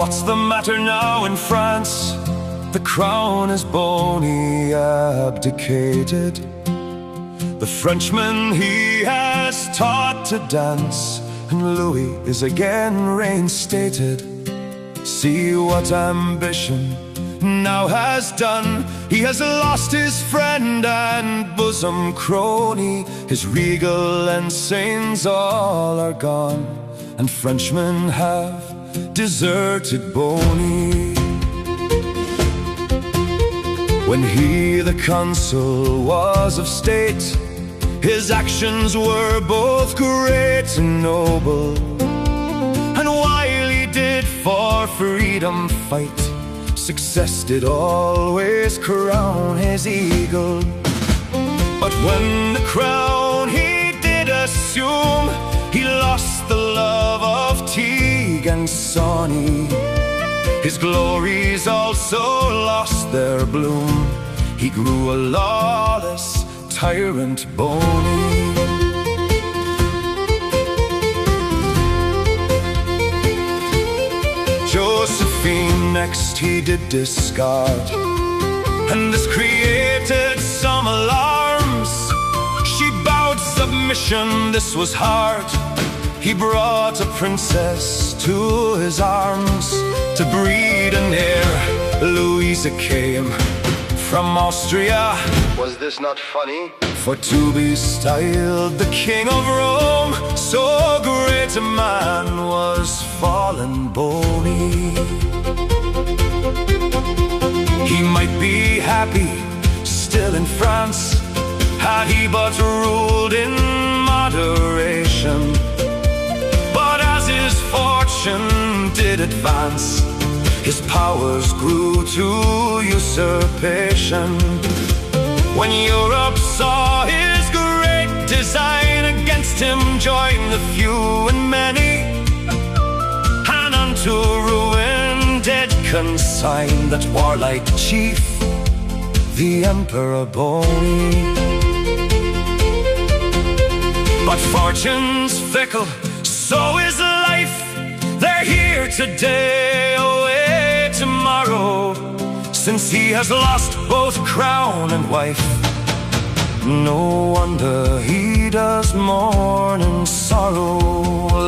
What's the matter now in France? The crown is Boney abdicated. The Frenchman he has taught to dance, and Louis is again reinstated. See what ambition now has done. He has lost his friend and bosom crony. His regal ensigns all are gone, and Frenchmen have deserted Boney. When he, the consul, was of state, his actions were both great and noble. And while he did for freedom fight, success did always crown his eagle. But when the crown he did assume, he lost the love of Teague and Sawney. His glories also lost their bloom. He grew a lawless tyrant, Boney. Josephine next he did discard, and this created some alarms. She bowed submission, this was hard. He brought a princess to his arms to breed an heir. Louisa came from Austria. Was this not funny? For to be styled the king of Rome, so great a man was fallen Boney. He might be happy still in France, had he but ruled in moderation. But as his fortune did advance, his powers grew to usurpation. When Europe saw his great design, against him joined the few and many, and unto ruin did consign that warlike chief, the Emperor Boney. But fortune's fickle, so is life. They're here today, away tomorrow, since he has lost both crown and wife. No wonder he does mourn in sorrow.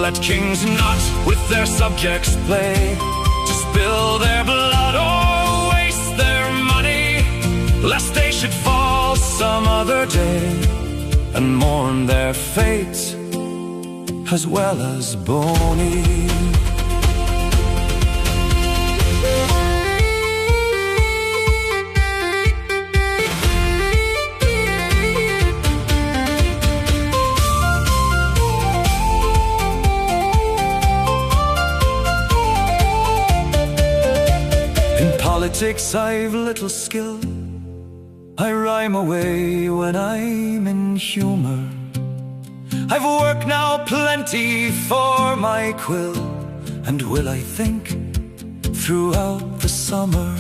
Let kings not with their subjects play, to spill their blood or waste their money, lest they should fall some other day and mourn their fate as well as Boney. In politics I've little skill, I rhyme away when I'm in humor. I've worked now plenty for my quill, and will, I think, throughout the summer.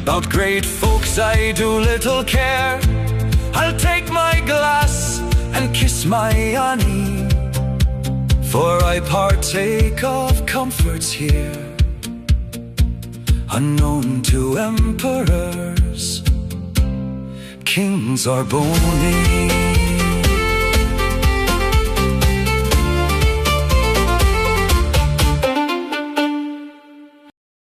About great folks I do little care. I'll take my glass and kiss my honey, for I partake of comforts here unknown to emperors, kings or Boney.